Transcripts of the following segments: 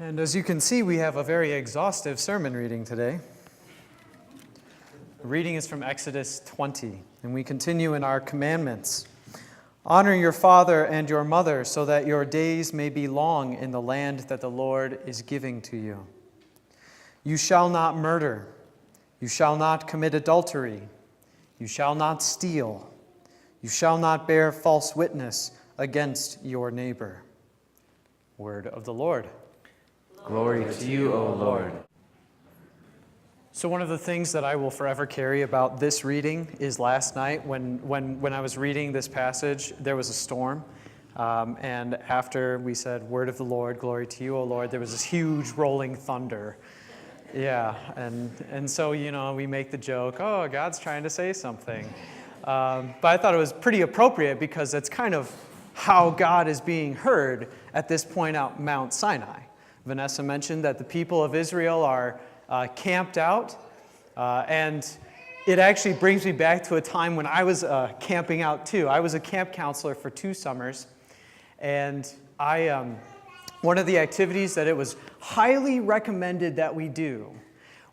And as you can see, we have a very exhaustive sermon reading today. The reading is from Exodus 20, and we continue in our commandments. Honor your father and your mother so that your days may be long in the land that the Lord is giving to you. You shall not murder. You shall not commit adultery. You shall not steal. You shall not bear false witness against your neighbor. Word of the Lord. Glory to you, O Lord. So one of the things that I will forever carry about this reading is last night when I was reading this passage, there was a storm. And after we said, Word of the Lord, glory to you, O Lord, there was this huge rolling thunder. Yeah, and so, we make the joke, oh, God's trying to say something. But I thought it was pretty appropriate because that's kind of how God is being heard at this point out Mount Sinai. Vanessa mentioned that the people of Israel are camped out, and it actually brings me back to a time when I was camping out too. I was a camp counselor for 2 summers, and one of the activities that it was highly recommended that we do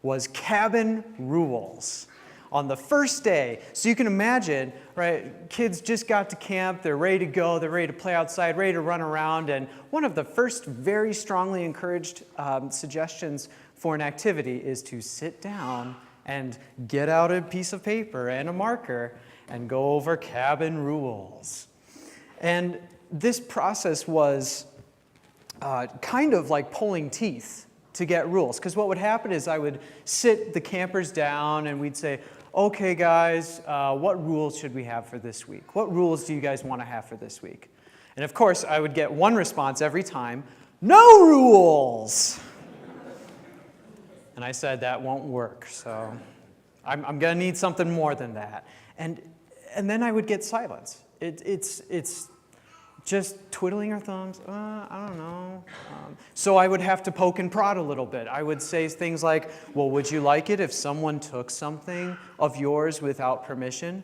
was cabin rules. On the first day, so you can imagine, right, kids just got to camp, they're ready to go, they're ready to play outside, ready to run around, and one of the first very strongly encouraged suggestions for an activity is to sit down and get out a piece of paper and a marker and go over cabin rules. And this process was kind of like pulling teeth to get rules, because what would happen is I would sit the campers down and we'd say, okay, guys, what rules should we have for this week? What rules do you guys want to have for this week? And of course, I would get one response every time, no rules! And I said, that won't work, so I'm going to need something more than that. And then I would get silence. It's just twiddling our thumbs, I don't know. So I would have to poke and prod a little bit. I would say things like, well, would you like it if someone took something of yours without permission?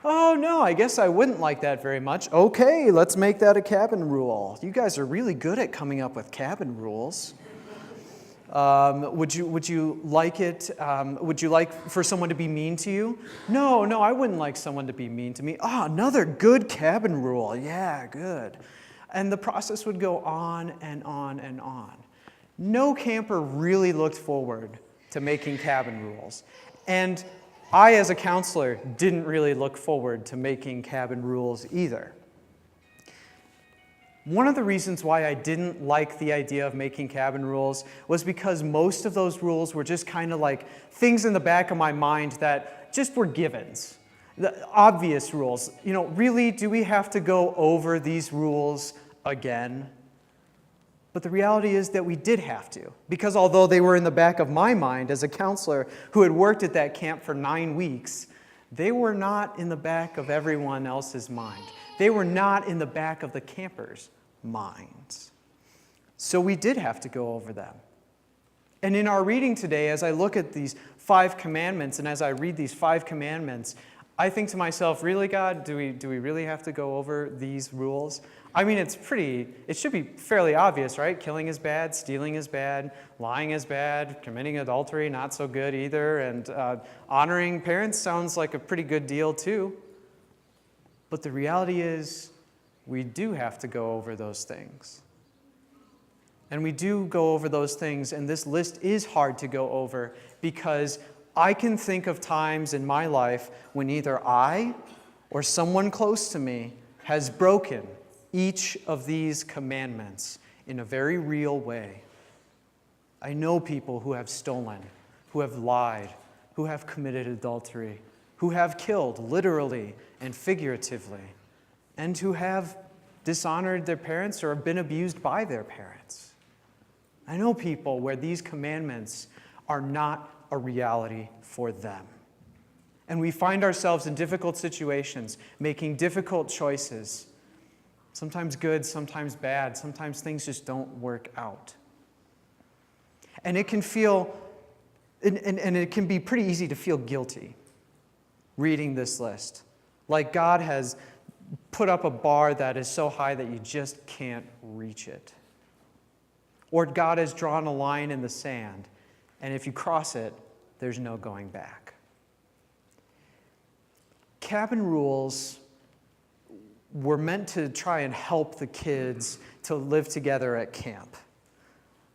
Oh, no, I guess I wouldn't like that very much. Okay, let's make that a cabin rule. You guys are really good at coming up with cabin rules. Would you like it? Would you like for someone to be mean to you? No, I wouldn't like someone to be mean to me. Another good cabin rule. Yeah, good. And the process would go on and on and on. No camper really looked forward to making cabin rules. And I, as a counselor, didn't really look forward to making cabin rules either. One of the reasons why I didn't like the idea of making cabin rules was because most of those rules were just kind of like things in the back of my mind that just were givens. The obvious rules. Really, do we have to go over these rules again? But the reality is that we did have to, because although they were in the back of my mind as a counselor who had worked at that camp for 9 weeks, they were not in the back of everyone else's mind. They were not in the back of the campers' minds. So we did have to go over them. And in our reading today, as I look at these 5 commandments and as I read these 5 commandments, I think to myself, really, God, do we really have to go over these rules? I mean, it should be fairly obvious, right? Killing is bad, stealing is bad, lying is bad, committing adultery, not so good either, and honoring parents sounds like a pretty good deal too. But the reality is, we do have to go over those things. And we do go over those things, and this list is hard to go over because I can think of times in my life when either I or someone close to me has broken each of these commandments in a very real way. I know people who have stolen, who have lied, who have committed adultery, who have killed literally and figuratively, and who have dishonored their parents or have been abused by their parents. I know people where these commandments are not a reality for them. And we find ourselves in difficult situations, making difficult choices, sometimes good, sometimes bad, sometimes things just don't work out. And it can feel, and it can be pretty easy to feel guilty reading this list. Like God has put up a bar that is so high that you just can't reach it. or God has drawn a line in the sand, and if you cross it, there's no going back. Cabin rules were meant to try and help the kids to live together at camp.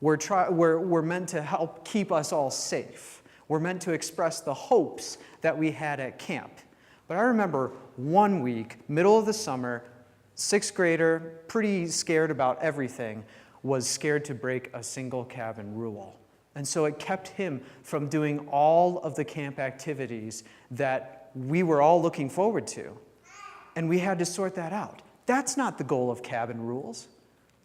We're meant to help keep us all safe. We're meant to express the hopes that we had at camp. But I remember one week, middle of the summer, 6th grader, pretty scared about everything, was scared to break a single cabin rule. And so it kept him from doing all of the camp activities that we were all looking forward to. And we had to sort that out. That's not the goal of cabin rules.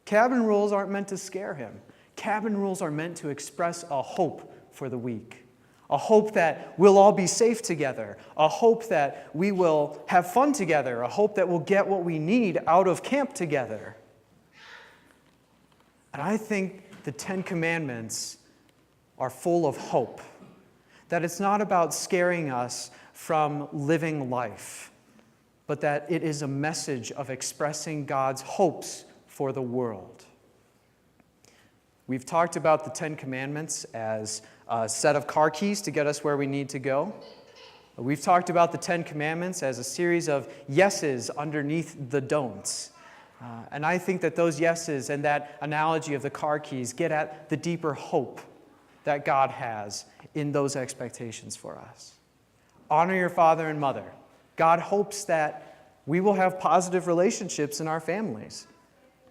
Cabin rules aren't meant to scare him. Cabin rules are meant to express a hope for the week. A hope that we'll all be safe together. A hope that we will have fun together. A hope that we'll get what we need out of camp together. And I think the 10 Commandments are full of hope. That it's not about scaring us from living life, but that it is a message of expressing God's hopes for the world. We've talked about the 10 Commandments as a set of car keys to get us where we need to go. We've talked about the 10 Commandments as a series of yeses underneath the don'ts. And I think that those yeses and that analogy of the car keys get at the deeper hope that God has in those expectations for us. Honor your father and mother. God hopes that we will have positive relationships in our families,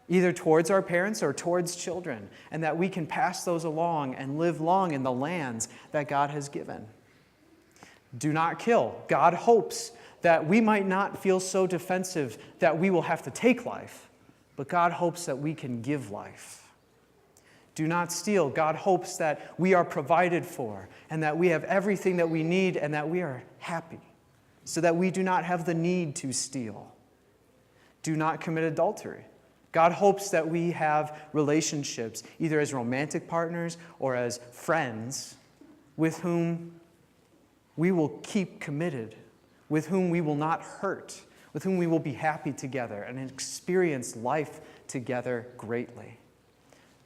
either towards our parents or towards children, and that we can pass those along and live long in the lands that God has given. Do not kill. God hopes that we might not feel so defensive that we will have to take life, but God hopes that we can give life. Do not steal. God hopes that we are provided for and that we have everything that we need and that we are happy so that we do not have the need to steal. Do not commit adultery. God hopes that we have relationships, either as romantic partners or as friends, with whom we will keep committed, with whom we will not hurt, with whom we will be happy together and experience life together greatly.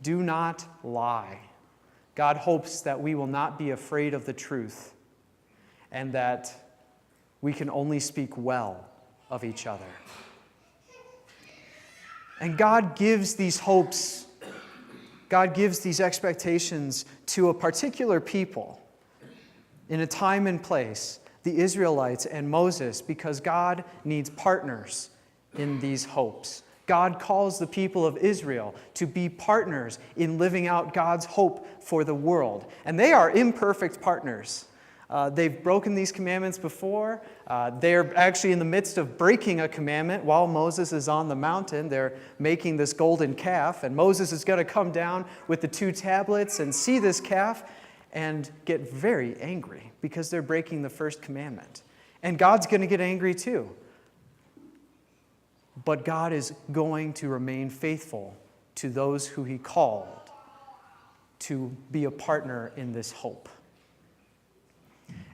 Do not lie. God hopes that we will not be afraid of the truth and that we can only speak well of each other. And God gives these hopes, God gives these expectations to a particular people in a time and place, the Israelites and Moses, because God needs partners in these hopes. God calls the people of Israel to be partners in living out God's hope for the world. And they are imperfect partners. They've broken these commandments before. They're actually in the midst of breaking a commandment while Moses is on the mountain. They're making this golden calf, and Moses is going to come down with the 2 tablets and see this calf and get very angry because they're breaking the first commandment. And God's going to get angry too. But God is going to remain faithful to those who He called to be a partner in this hope.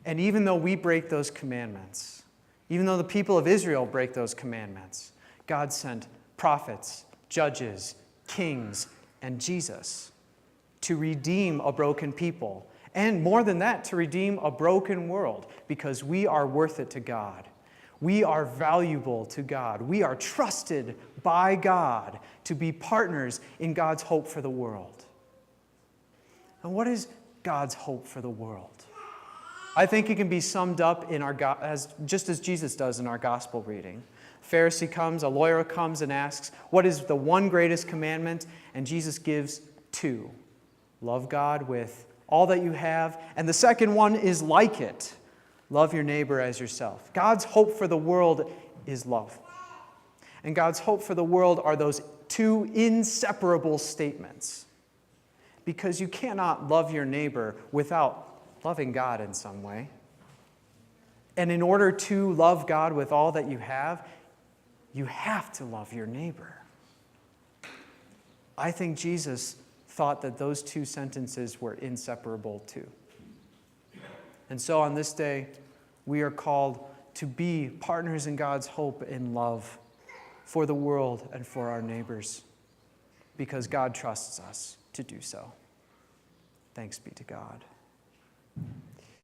And even though we break those commandments, even though the people of Israel break those commandments, God sent prophets, judges, kings, and Jesus to redeem a broken people. And more than that, to redeem a broken world, because we are worth it to God. We are valuable to God. We are trusted by God to be partners in God's hope for the world. And what is God's hope for the world? I think it can be summed up in just as Jesus does in our gospel reading. A lawyer comes and asks, what is the one greatest commandment? And Jesus gives 2. Love God with all that you have. And the second one is like it. Love your neighbor as yourself. God's hope for the world is love. And God's hope for the world are those 2 inseparable statements. Because you cannot love your neighbor without loving God in some way. And in order to love God with all that you have to love your neighbor. I think Jesus thought that those 2 sentences were inseparable too. And so on this day, we are called to be partners in God's hope and love for the world and for our neighbors, because God trusts us. to do so. Thanks be to God.